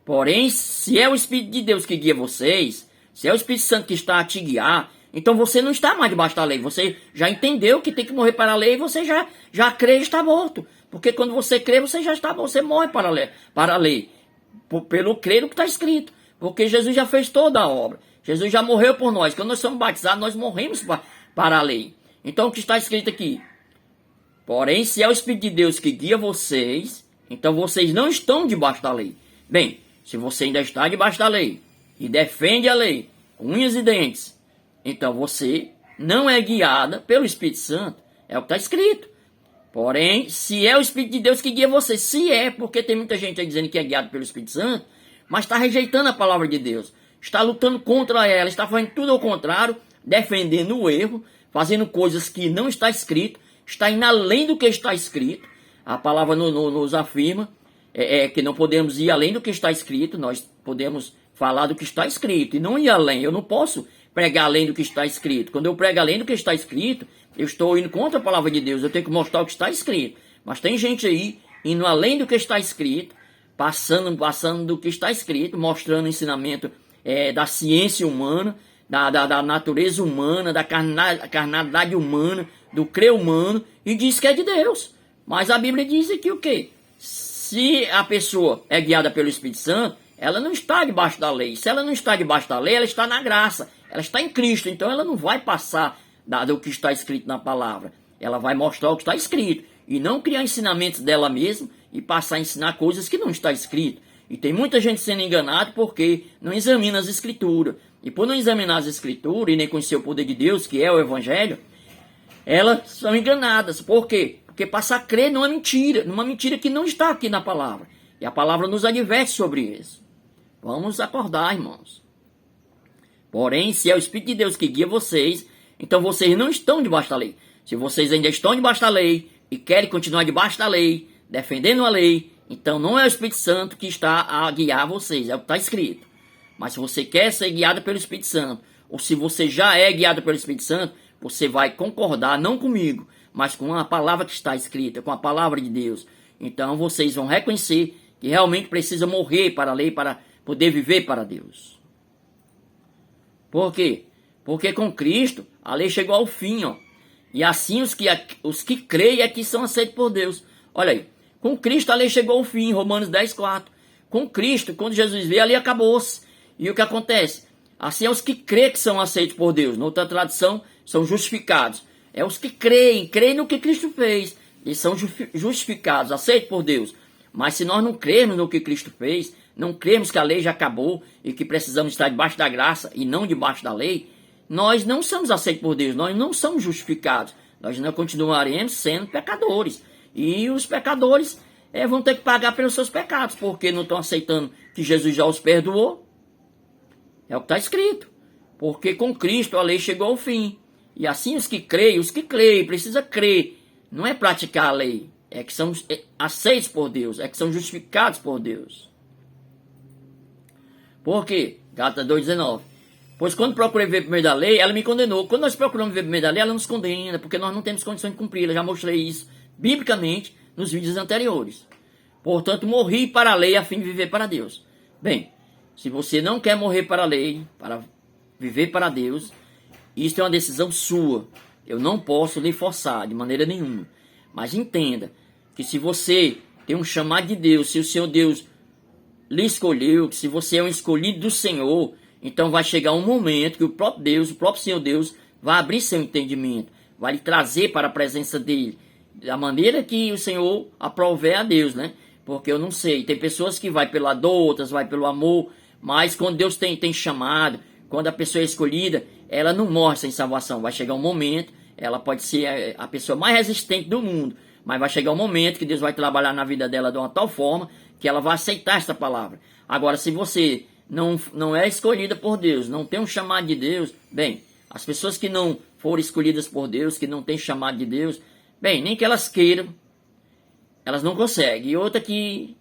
Porém, se é o Espírito de Deus que guia vocês, se é o Espírito Santo que está a te guiar, então você não está mais debaixo da lei. Você já entendeu que tem que morrer para a lei e você já crê e está morto. Porque quando você crê, você morre para a lei. Pelo crer no que está escrito. Porque Jesus já fez toda a obra. Jesus já morreu por nós. Quando nós somos batizados, nós morremos para a lei. Então o que está escrito aqui? Porém, se é o Espírito de Deus que guia vocês, então vocês não estão debaixo da lei. Bem, se você ainda está debaixo da lei e defende a lei, unhas e dentes, então você não é guiada pelo Espírito Santo. É o que está escrito. Porém, se é o Espírito de Deus que guia você, se é, porque tem muita gente aí dizendo que é guiado pelo Espírito Santo, mas está rejeitando a palavra de Deus, está lutando contra ela, está fazendo tudo ao contrário, defendendo o erro, fazendo coisas que não está escrito, está indo além do que está escrito. A palavra nos afirma que não podemos ir além do que está escrito, nós podemos falar do que está escrito e não ir além. Eu não posso pregar além do que está escrito. Quando eu prego além do que está escrito, eu estou indo contra a palavra de Deus, eu tenho que mostrar o que está escrito. Mas tem gente aí indo além do que está escrito, passando do que está escrito, mostrando o ensinamento da ciência humana, da natureza humana, da carnalidade humana, do crer humano, e diz que é de Deus. Mas a Bíblia diz aqui o quê? Se a pessoa é guiada pelo Espírito Santo, ela não está debaixo da lei. Se ela não está debaixo da lei, ela está na graça. Ela está em Cristo. Então ela não vai passar do que está escrito na palavra. Ela vai mostrar o que está escrito. E não criar ensinamentos dela mesma e passar a ensinar coisas que não está escrito. E tem muita gente sendo enganada porque não examina as Escrituras. E por não examinar as Escrituras e nem conhecer o poder de Deus, que é o Evangelho, elas são enganadas. Por quê? Porque passa a crer numa mentira que não está aqui na palavra. E a palavra nos adverte sobre isso. Vamos acordar, irmãos. Porém, se é o Espírito de Deus que guia vocês, então vocês não estão debaixo da lei. Se vocês ainda estão debaixo da lei e querem continuar debaixo da lei, defendendo a lei, então não é o Espírito Santo que está a guiar vocês, é o que está escrito. Mas se você quer ser guiado pelo Espírito Santo, ou se você já é guiado pelo Espírito Santo, você vai concordar, não comigo, mas com a palavra que está escrita, com a palavra de Deus. Então vocês vão reconhecer que realmente precisa morrer para a lei, para poder viver para Deus. Por quê? Porque com Cristo a lei chegou ao fim, ó. E assim os que creem é que são aceitos por Deus. Olha aí, com Cristo a lei chegou ao fim, Romanos 10:4. Com Cristo, quando Jesus veio, a lei acabou-se. E o que acontece? Assim é os que creem que são aceitos por Deus. Noutra tradução, são justificados. É os que creem no que Cristo fez. Eles são justificados, aceitos por Deus. Mas se nós não crermos no que Cristo fez, não crermos que a lei já acabou e que precisamos estar debaixo da graça e não debaixo da lei, nós não somos aceitos por Deus, nós não somos justificados. Nós ainda continuaremos sendo pecadores. E os pecadores vão ter que pagar pelos seus pecados, porque não estão aceitando que Jesus já os perdoou. É o que está escrito. Porque com Cristo a lei chegou ao fim. E assim os que creem, precisa crer. Não é praticar a lei. É que são aceitos por Deus. É que são justificados por Deus. Por quê? Gálatas 2:19. Pois quando procurei viver por meio da lei, ela me condenou. Quando nós procuramos viver por meio da lei, ela nos condena, porque nós não temos condição de cumpri-la. Já mostrei isso biblicamente nos vídeos anteriores. Portanto, morri para a lei a fim de viver para Deus. Bem, se você não quer morrer para a lei, para viver para Deus, isso é uma decisão sua. Eu não posso lhe forçar de maneira nenhuma. Mas entenda que se você tem um chamado de Deus, se o Senhor Deus lhe escolheu, que se você é um escolhido do Senhor, então vai chegar um momento que o próprio Deus, o próprio Senhor Deus, vai abrir seu entendimento, vai lhe trazer para a presença dele, da maneira que o Senhor aprover a Deus, né? Porque eu não sei, tem pessoas que vai pela dor, outras vai pelo amor, mas quando Deus tem chamado, quando a pessoa é escolhida, ela não morre sem salvação. Vai chegar um momento, ela pode ser a pessoa mais resistente do mundo, mas vai chegar um momento que Deus vai trabalhar na vida dela de uma tal forma que ela vai aceitar essa palavra. Agora, se você não é escolhida por Deus, não tem um chamado de Deus, bem, as pessoas que não foram escolhidas por Deus, que não têm chamado de Deus, bem, nem que elas queiram, elas não conseguem. E outra que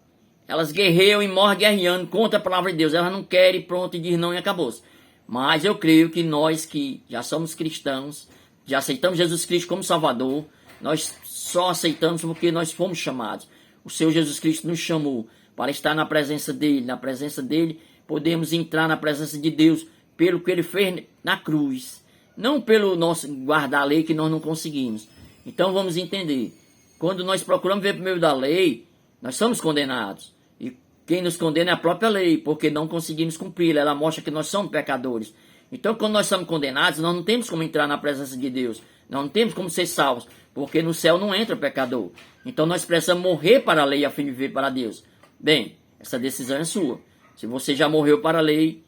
elas guerreiam e morrem guerreando contra a palavra de Deus, elas não querem, pronto, e diz não e acabou-se. Mas eu creio que nós que já somos cristãos, já aceitamos Jesus Cristo como Salvador, nós só aceitamos porque nós fomos chamados. O Senhor Jesus Cristo nos chamou para estar na presença dele. Na presença dele, podemos entrar na presença de Deus pelo que ele fez na cruz. Não pelo nosso guardar a lei que nós não conseguimos. Então vamos entender. Quando nós procuramos ver por meio da lei, nós somos condenados. E quem nos condena é a própria lei, porque não conseguimos cumpri-la. Ela mostra que nós somos pecadores. Então quando nós somos condenados, nós não temos como entrar na presença de Deus. Nós não temos como ser salvos, porque no céu não entra pecador. Então nós precisamos morrer para a lei a fim de viver para Deus. Bem, essa decisão é sua. Se você já morreu para a lei,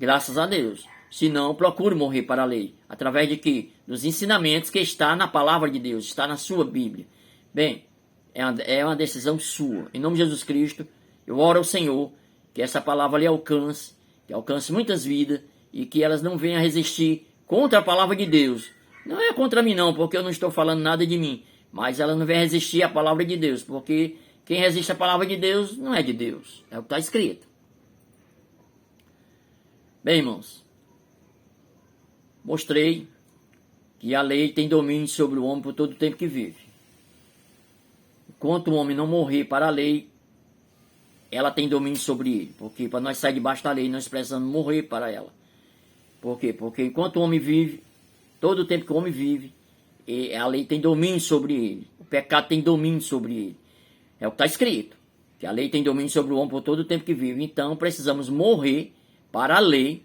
graças a Deus. Se não, procure morrer para a lei. Através de quê? Dos ensinamentos que está na palavra de Deus, está na sua Bíblia. Bem, é uma decisão sua. Em nome de Jesus Cristo, eu oro ao Senhor que essa palavra lhe alcance, que alcance muitas vidas e que elas não venham a resistir contra a palavra de Deus. Não é contra mim não, porque eu não estou falando nada de mim, mas elas não venham a resistir à palavra de Deus, porque quem resiste à palavra de Deus não é de Deus, é o que está escrito. Bem, irmãos, mostrei que a lei tem domínio sobre o homem por todo o tempo que vive. Enquanto o homem não morrer para a lei, ela tem domínio sobre ele. Porque para nós sair debaixo da lei, nós precisamos morrer para ela. Por quê? Porque enquanto o homem vive, todo o tempo que o homem vive, a lei tem domínio sobre ele. O pecado tem domínio sobre ele. É o que está escrito. Que a lei tem domínio sobre o homem por todo o tempo que vive. Então precisamos morrer para a lei,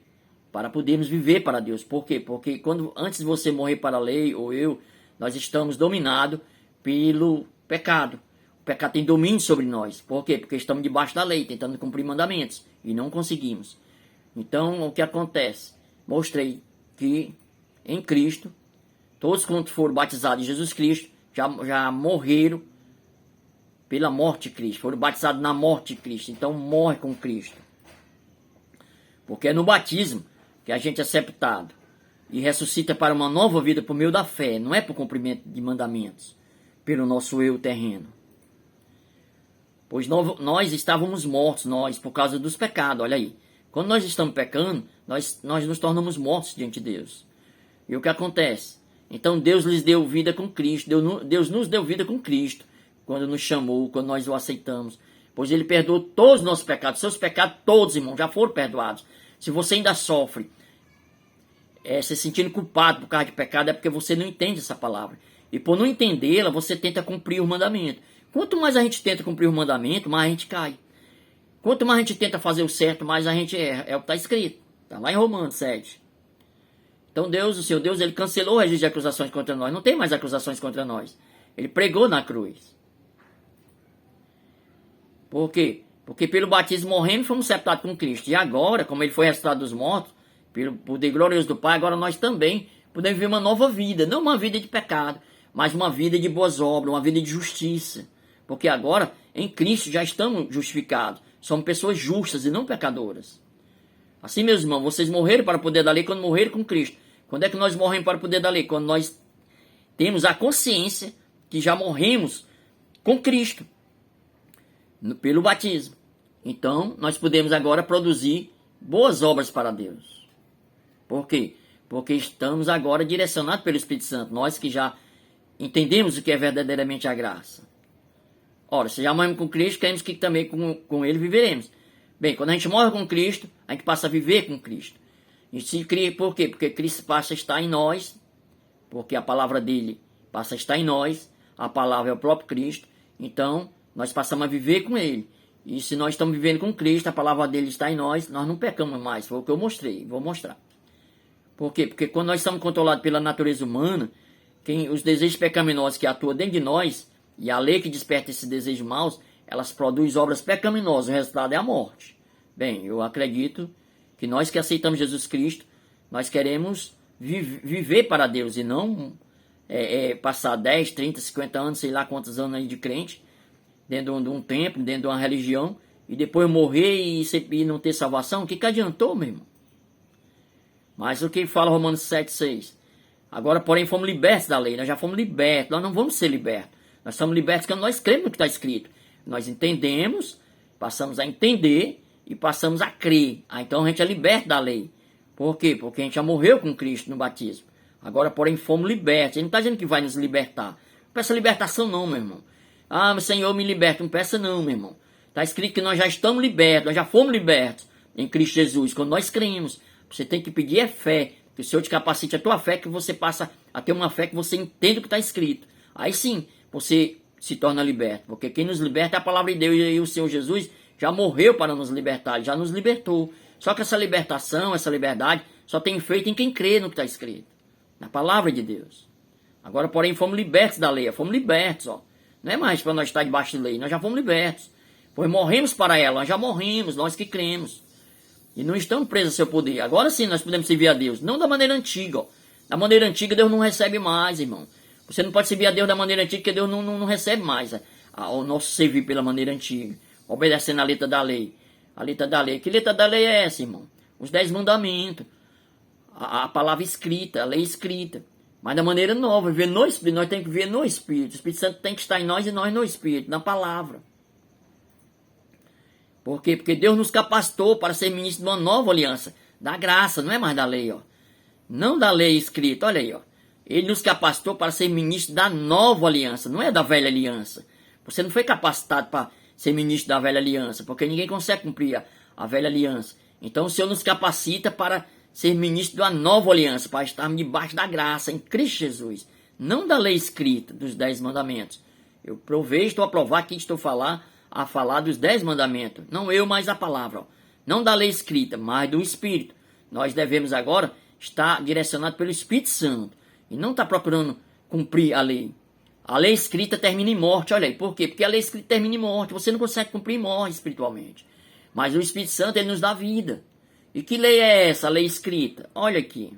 para podermos viver para Deus. Por quê? Porque antes de você morrer para a lei, ou eu, nós estamos dominados pelo pecado. O pecado tem domínio sobre nós. Por quê? Porque estamos debaixo da lei, tentando cumprir mandamentos. E não conseguimos. Então, o que acontece? Mostrei que em Cristo, todos quantos foram batizados em Jesus Cristo, já morreram pela morte de Cristo. Foram batizados na morte de Cristo. Então, morre com Cristo. Porque é no batismo que a gente é sepultado e ressuscita para uma nova vida por meio da fé. Não é por cumprimento de mandamentos, pelo nosso eu terreno. Pois nós estávamos mortos, por causa dos pecados. Olha aí. Quando nós estamos pecando, nós nos tornamos mortos diante de Deus. E o que acontece? Então Deus lhes deu vida com Cristo. Deus nos deu vida com Cristo. Quando nos chamou, quando nós o aceitamos. Pois Ele perdoou todos os nossos pecados. Seus pecados todos, irmão, já foram perdoados. Se você ainda sofre, se sentindo culpado por causa de pecado, é porque você não entende essa palavra. E por não entendê-la, você tenta cumprir o mandamento. Quanto mais a gente tenta cumprir o mandamento, mais a gente cai. Quanto mais a gente tenta fazer o certo, mais a gente erra. É o que está escrito. Está lá em Romanos 7. Então Deus, o seu Deus, Ele cancelou o registro de acusações contra nós. Não tem mais acusações contra nós. Ele pregou na cruz. Por quê? Porque pelo batismo morrendo fomos sepultados com Cristo. E agora, como Ele foi ressuscitado dos mortos, pelo poder glorioso do Pai, agora nós também podemos viver uma nova vida. Não uma vida de pecado, mas uma vida de boas obras, uma vida de justiça. Porque agora, em Cristo, já estamos justificados. Somos pessoas justas e não pecadoras. Assim, meus irmãos, vocês morreram para o poder da lei quando morreram com Cristo. Quando é que nós morremos para o poder da lei? Quando nós temos a consciência que já morremos com Cristo, pelo batismo. Então, nós podemos agora produzir boas obras para Deus. Por quê? Porque estamos agora direcionados pelo Espírito Santo. Nós que já entendemos o que é verdadeiramente a graça. Ora, se já morremos com Cristo, queremos que também com Ele viveremos. Bem, quando a gente morre com Cristo, a gente passa a viver com Cristo. A gente se cria, por quê? Porque Cristo passa a estar em nós, porque a palavra dele passa a estar em nós, a palavra é o próprio Cristo, então nós passamos a viver com Ele. E se nós estamos vivendo com Cristo, a palavra dele está em nós, nós não pecamos mais, foi o que eu mostrei, vou mostrar. Por quê? Porque quando nós estamos controlados pela natureza humana, os desejos pecaminosos que atuam dentro de nós, e a lei que desperta esses desejos maus, elas produzem obras pecaminosas, o resultado é a morte. Bem, eu acredito que nós que aceitamos Jesus Cristo, nós queremos viver para Deus e não passar 10, 30, 50 anos, sei lá quantos anos aí de crente, dentro de um templo, dentro de uma religião, e depois morrer e não ter salvação. O que adiantou, meu irmão? Mas o que fala Romanos 7,6? Agora, porém, fomos libertos da lei, nós já fomos libertos, nós não vamos ser libertos. Nós somos libertos quando nós cremos no que está escrito. Nós entendemos, passamos a entender e passamos a crer. Então a gente é liberto da lei. Por quê? Porque a gente já morreu com Cristo no batismo. Agora, porém, fomos libertos. Ele não está dizendo que vai nos libertar. Não peça libertação não, meu irmão. Ah, mas Senhor, me liberta. Não peça não, meu irmão. Está escrito que nós já estamos libertos, nós já fomos libertos em Cristo Jesus. Quando nós cremos, você tem que pedir fé. Que o Senhor te capacite a tua fé, que você passa a ter uma fé que você entende o que está escrito. Aí sim, você se torna liberto. Porque quem nos liberta é a palavra de Deus. E o Senhor Jesus já morreu para nos libertar. Ele já nos libertou. Só que essa libertação, essa liberdade, só tem efeito em quem crê no que está escrito. Na palavra de Deus. Agora, porém, fomos libertos da lei. Fomos libertos, ó. Não é mais para nós estar debaixo de lei. Nós já fomos libertos. Pois morremos para ela. Nós já morremos, nós que cremos. E não estamos presos ao seu poder. Agora sim nós podemos servir a Deus. Não da maneira antiga, ó. Da maneira antiga Deus não recebe mais, irmão. Você não pode servir a Deus da maneira antiga, porque Deus não recebe mais o nosso servir pela maneira antiga. Obedecendo a letra da lei. A letra da lei. Que letra da lei é essa, irmão? Os 10 mandamentos. A palavra escrita, a lei escrita. Mas da maneira nova, viver no Espírito. Nós temos que viver no Espírito. O Espírito Santo tem que estar em nós e nós no Espírito, na palavra. Por quê? Porque Deus nos capacitou para ser ministro de uma nova aliança. Da graça, não é mais da lei, ó. Não da lei escrita, olha aí, ó. Ele nos capacitou para ser ministro da nova aliança, não é da velha aliança. Você não foi capacitado para ser ministro da velha aliança, porque ninguém consegue cumprir a velha aliança. Então o Senhor nos capacita para ser ministro da nova aliança, para estarmos debaixo da graça em Cristo Jesus. Não da lei escrita, dos 10 mandamentos. Eu estou a provar aqui, estou a falar a falar dos 10 mandamentos. Não eu, mas a palavra. Ó. Não da lei escrita, mas do Espírito. Nós devemos agora estar direcionados pelo Espírito Santo. E não estar procurando cumprir a lei. A lei escrita termina em morte. Olha aí, por quê? Porque a lei escrita termina em morte. Você não consegue cumprir e morre espiritualmente. Mas o Espírito Santo, ele nos dá vida. E que lei é essa, a lei escrita? Olha aqui.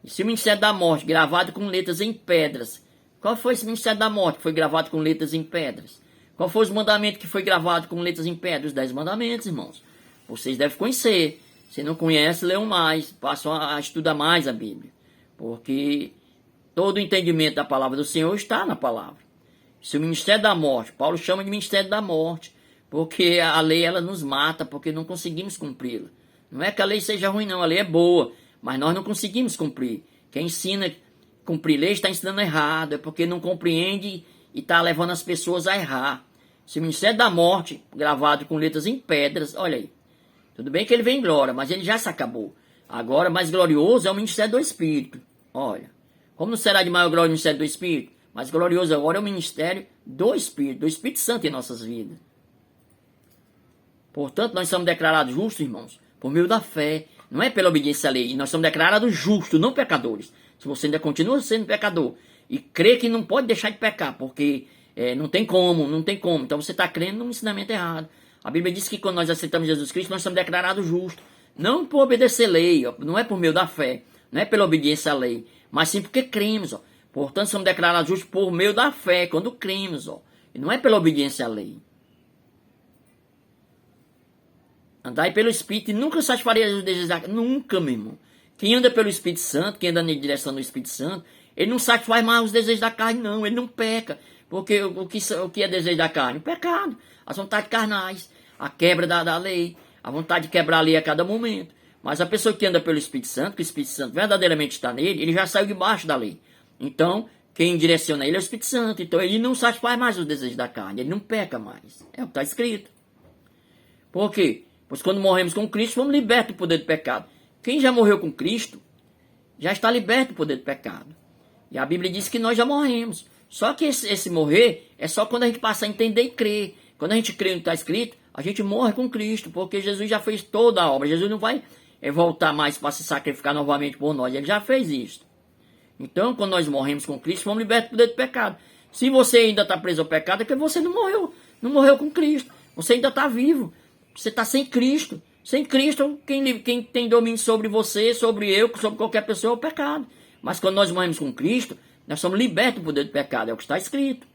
Esse ministério da morte, gravado com letras em pedras. Qual foi esse ministério da morte que foi gravado com letras em pedras? Qual foi os mandamentos que foi gravado com letras em pedras? Os 10 mandamentos, irmãos. Vocês devem conhecer. Se não conhece, leiam mais. Passam a estudar mais a Bíblia. Porque todo o entendimento da palavra do Senhor está na palavra. Se o ministério da morte, Paulo chama de ministério da morte. Porque a lei, ela nos mata, porque não conseguimos cumpri-la. Não é que a lei seja ruim, não. A lei é boa, mas nós não conseguimos cumprir. Quem ensina a cumprir lei está ensinando errado. É porque não compreende e está levando as pessoas a errar. Se o ministério da morte, gravado com letras em pedras, olha aí. Tudo bem que ele vem em glória, mas ele já se acabou. Agora, mais glorioso é o ministério do Espírito. Olha, como não será de maior glória o ministério do Espírito? Mais glorioso agora é o ministério do Espírito Santo em nossas vidas. Portanto, nós somos declarados justos, irmãos, por meio da fé. Não é pela obediência à lei. E nós somos declarados justos, não pecadores. Se você ainda continua sendo pecador e crê que não pode deixar de pecar, porque não tem como. Então você está crendo num ensinamento errado. A Bíblia diz que quando nós aceitamos Jesus Cristo, nós somos declarados justos. Não por obedecer lei, não é por meio da fé, não é pela obediência à lei, mas sim porque cremos. Ó. Portanto, somos declarados justos por meio da fé, quando cremos. Ó. E não é pela obediência à lei. Andai pelo Espírito e nunca satisfarei os desejos da carne. Nunca, meu irmão. Quem anda pelo Espírito Santo, quem anda na direção do Espírito Santo, ele não satisfaz mais os desejos da carne, não. Ele não peca. Porque o que é desejo da carne? O pecado. As vontades carnais. A quebra da lei. A vontade de quebrar a lei a cada momento. Mas a pessoa que anda pelo Espírito Santo, que o Espírito Santo verdadeiramente está nele, ele já saiu debaixo da lei. Então, quem direciona ele é o Espírito Santo. Então, ele não satisfaz mais os desejos da carne. Ele não peca mais. É o que está escrito. Por quê? Pois quando morremos com Cristo, fomos libertos do poder do pecado. Quem já morreu com Cristo, já está liberto do poder do pecado. E a Bíblia diz que nós já morremos. Só que esse morrer é só quando a gente passa a entender e crer. Quando a gente crê no que está escrito, a gente morre com Cristo, porque Jesus já fez toda a obra. Jesus não vai voltar mais para se sacrificar novamente por nós. Ele já fez isso. Então, quando nós morremos com Cristo, fomos libertos do poder do pecado. Se você ainda está preso ao pecado, é porque você não morreu com Cristo. Você ainda está vivo. Você está sem Cristo. Sem Cristo, quem tem domínio sobre você, sobre eu, sobre qualquer pessoa, é o pecado. Mas quando nós morremos com Cristo, nós somos libertos do poder do pecado. É o que está escrito.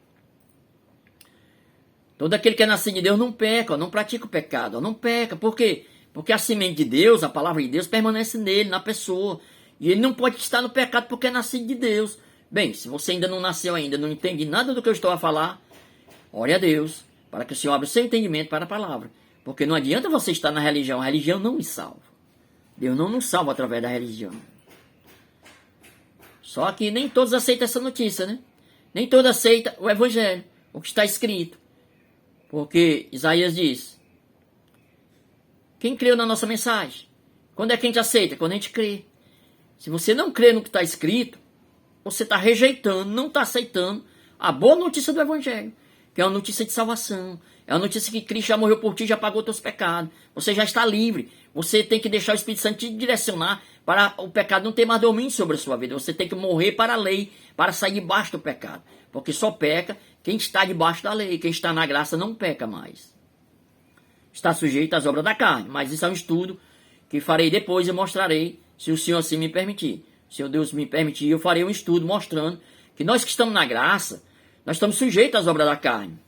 Todo aquele que é nascido de Deus não peca, não pratica o pecado, não peca. Por quê? Porque a semente de Deus, a palavra de Deus, permanece nele, na pessoa. E ele não pode estar no pecado porque é nascido de Deus. Bem, se você ainda não nasceu ainda, não entende nada do que eu estou a falar, ore a Deus, para que o Senhor abra o seu entendimento para a palavra. Porque não adianta você estar na religião. A religião não me salva. Deus não nos salva através da religião. Só que nem todos aceitam essa notícia, né? Nem todos aceitam o Evangelho, o que está escrito. Porque Isaías diz: quem creu na nossa mensagem? Quando é que a gente aceita? Quando a gente crê. Se você não crê no que está escrito, você está rejeitando, não está aceitando a boa notícia do Evangelho, que é uma notícia de salvação. É uma notícia que Cristo já morreu por ti, já pagou teus pecados. Você já está livre. Você tem que deixar o Espírito Santo te direcionar para o pecado não ter mais domínio sobre a sua vida. Você tem que morrer para a lei, para sair debaixo do pecado. Porque só peca quem está debaixo da lei. Quem está na graça não peca mais. Está sujeito às obras da carne. Mas isso é um estudo que farei depois e mostrarei, se o Senhor assim me permitir. Se o Deus me permitir, eu farei um estudo mostrando que nós que estamos na graça, nós estamos sujeitos às obras da carne.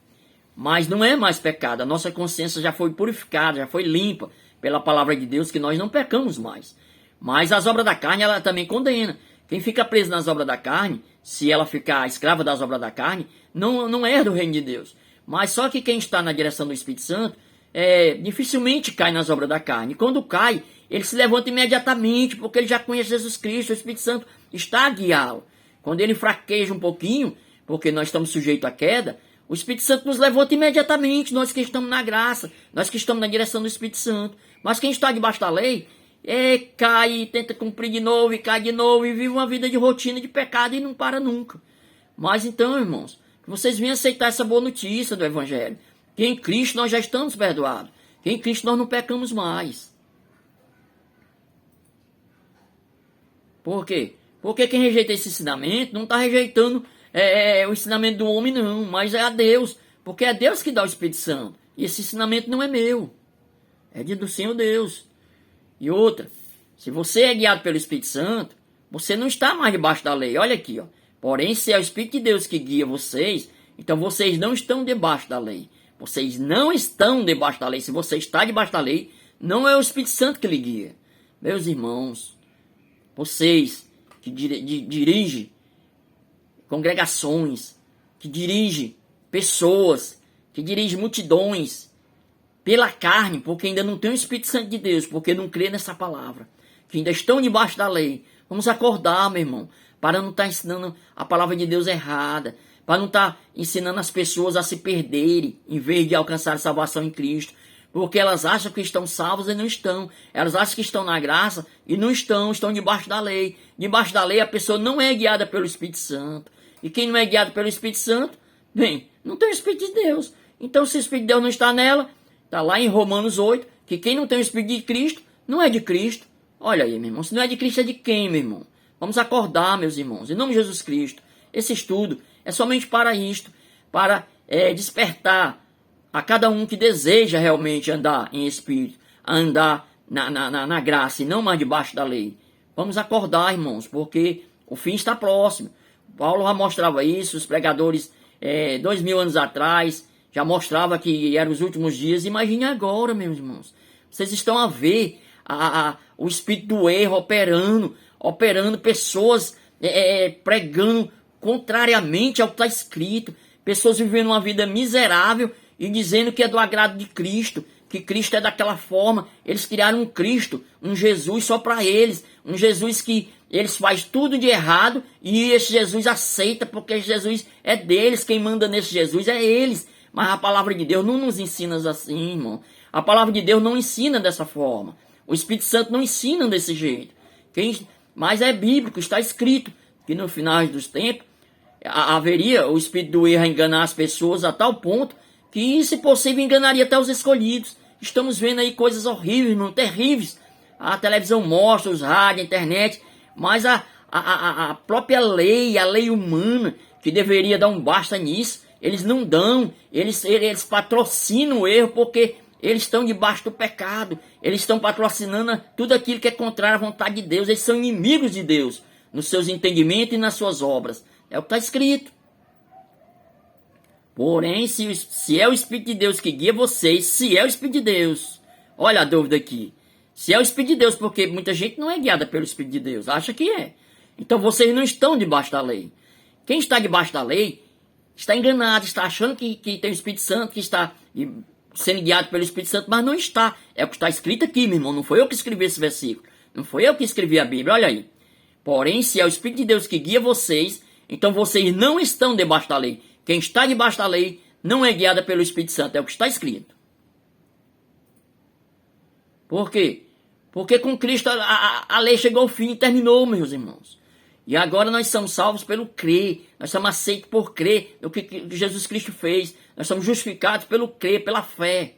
Mas não é mais pecado. A nossa consciência já foi purificada, já foi limpa pela palavra de Deus, que nós não pecamos mais. Mas as obras da carne, ela também condena. Quem fica preso nas obras da carne, se ela ficar escrava das obras da carne, não herda o reino de Deus. Mas só que quem está na direção do Espírito Santo, dificilmente cai nas obras da carne. E quando cai, ele se levanta imediatamente, porque ele já conhece Jesus Cristo, o Espírito Santo está a guiá-lo. Quando ele fraqueja um pouquinho, porque nós estamos sujeitos à queda, o Espírito Santo nos levanta imediatamente, nós que estamos na graça, nós que estamos na direção do Espírito Santo. Mas quem está debaixo da lei, cai, tenta cumprir de novo, e cai de novo, e vive uma vida de rotina de pecado e não para nunca. Mas então, irmãos, que vocês venham aceitar essa boa notícia do Evangelho. Que em Cristo nós já estamos perdoados. Que em Cristo nós não pecamos mais. Por quê? Porque quem rejeita esse ensinamento não está rejeitando o ensinamento do homem, não, mas é a Deus. Porque é Deus que dá o Espírito Santo. E esse ensinamento não é meu. É do Senhor Deus. E outra, se você é guiado pelo Espírito Santo, você não está mais debaixo da lei. Olha aqui, ó. Porém, se é o Espírito de Deus que guia vocês, então vocês não estão debaixo da lei. Vocês não estão debaixo da lei. Se você está debaixo da lei, não é o Espírito Santo que lhe guia. Meus irmãos, vocês que dirigem congregações, que dirigem pessoas, que dirigem multidões pela carne, porque ainda não tem o Espírito Santo de Deus, porque não crê nessa palavra, que ainda estão debaixo da lei. Vamos acordar, meu irmão, para não estar ensinando a palavra de Deus errada, para não estar ensinando as pessoas a se perderem, em vez de alcançar a salvação em Cristo, porque elas acham que estão salvas e não estão. Elas acham que estão na graça e não estão, estão debaixo da lei. Debaixo da lei a pessoa não é guiada pelo Espírito Santo. E quem não é guiado pelo Espírito Santo, bem, não tem o Espírito de Deus. Então se o Espírito de Deus não está nela, está lá em Romanos 8, que quem não tem o Espírito de Cristo, não é de Cristo. Olha aí, meu irmão, se não é de Cristo, é de quem, meu irmão? Vamos acordar, meus irmãos, em nome de Jesus Cristo. Esse estudo é somente para isto, para despertar a cada um que deseja realmente andar em Espírito, andar na graça e não mais debaixo da lei. Vamos acordar, irmãos, porque o fim está próximo. Paulo já mostrava isso, os pregadores 2000 anos atrás já mostrava que eram os últimos dias. Imagine agora, meus irmãos. Vocês estão a ver o espírito do erro operando pessoas pregando contrariamente ao que está escrito. Pessoas vivendo uma vida miserável e dizendo que é do agrado de Cristo, que Cristo é daquela forma. Eles criaram um Cristo, um Jesus só para eles, um Jesus que eles fazem tudo de errado e esse Jesus aceita porque Jesus é deles, quem manda nesse Jesus é eles. Mas a palavra de Deus não nos ensina assim, irmão. A palavra de Deus não ensina dessa forma. O Espírito Santo não ensina desse jeito. Mas é bíblico, está escrito que no final dos tempos haveria o espírito do erro a enganar as pessoas a tal ponto que, se possível, enganaria até os escolhidos. Estamos vendo aí coisas horríveis, irmão, terríveis. A televisão mostra, os rádios, a internet, mas a própria lei, a lei humana, que deveria dar um basta nisso, eles não dão. Eles patrocinam o erro porque eles estão debaixo do pecado. Eles estão patrocinando tudo aquilo que é contrário à vontade de Deus. Eles são inimigos de Deus nos seus entendimentos e nas suas obras. É o que está escrito. Porém, se é o Espírito de Deus que guia vocês, se é o Espírito de Deus, olha a dúvida aqui. Se é o Espírito de Deus, porque muita gente não é guiada pelo Espírito de Deus, acha que é. Então vocês não estão debaixo da lei. Quem está debaixo da lei está enganado, está achando que tem o Espírito Santo, que está sendo guiado pelo Espírito Santo, mas não está. É o que está escrito aqui, meu irmão. Não foi eu que escrevi esse versículo. Não foi eu que escrevi a Bíblia, olha aí. Porém, se é o Espírito de Deus que guia vocês, então vocês não estão debaixo da lei. Quem está debaixo da lei não é guiada pelo Espírito Santo, é o que está escrito. Por quê? Porque com Cristo a lei chegou ao fim e terminou, meus irmãos. E agora nós somos salvos pelo crer. Nós somos aceitos por crer no que Jesus Cristo fez. Nós somos justificados pelo crer, pela fé.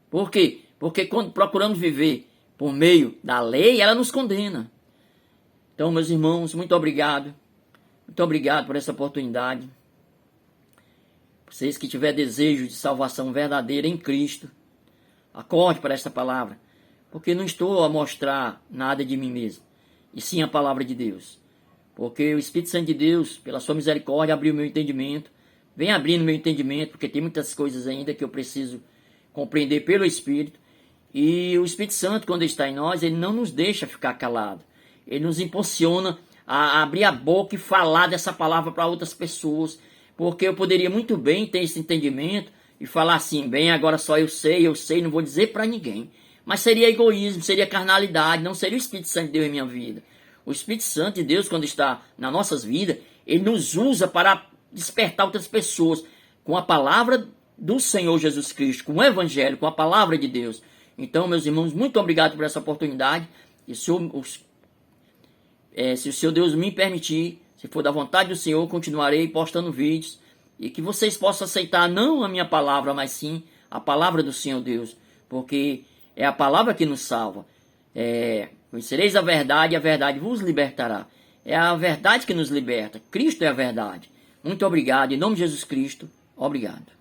Por quê? Porque quando procuramos viver por meio da lei, ela nos condena. Então, meus irmãos, muito obrigado. Muito obrigado por essa oportunidade. Vocês que tiverem desejo de salvação verdadeira em Cristo, acorde para esta palavra. Porque não estou a mostrar nada de mim mesmo, e sim a palavra de Deus. Porque o Espírito Santo de Deus, pela sua misericórdia, abriu meu entendimento. Vem abrindo meu entendimento, porque tem muitas coisas ainda que eu preciso compreender pelo Espírito. E o Espírito Santo, quando está em nós, ele não nos deixa ficar calado. Ele nos impulsiona a abrir a boca e falar dessa palavra para outras pessoas. Porque eu poderia muito bem ter esse entendimento e falar assim, bem, agora só eu sei, não vou dizer para ninguém. Mas seria egoísmo, seria carnalidade, não seria o Espírito Santo de Deus em minha vida. O Espírito Santo de Deus, quando está nas nossas vidas, ele nos usa para despertar outras pessoas com a palavra do Senhor Jesus Cristo, com o Evangelho, com a palavra de Deus. Então, meus irmãos, muito obrigado por essa oportunidade. E se o Senhor Deus me permitir, se for da vontade do Senhor, continuarei postando vídeos E que vocês possam aceitar não a minha palavra, mas sim a palavra do Senhor Deus, porque é a palavra que nos salva. Conhecereis a verdade vos libertará. É a verdade que nos liberta. Cristo é a verdade. Muito obrigado. Em nome de Jesus Cristo, obrigado.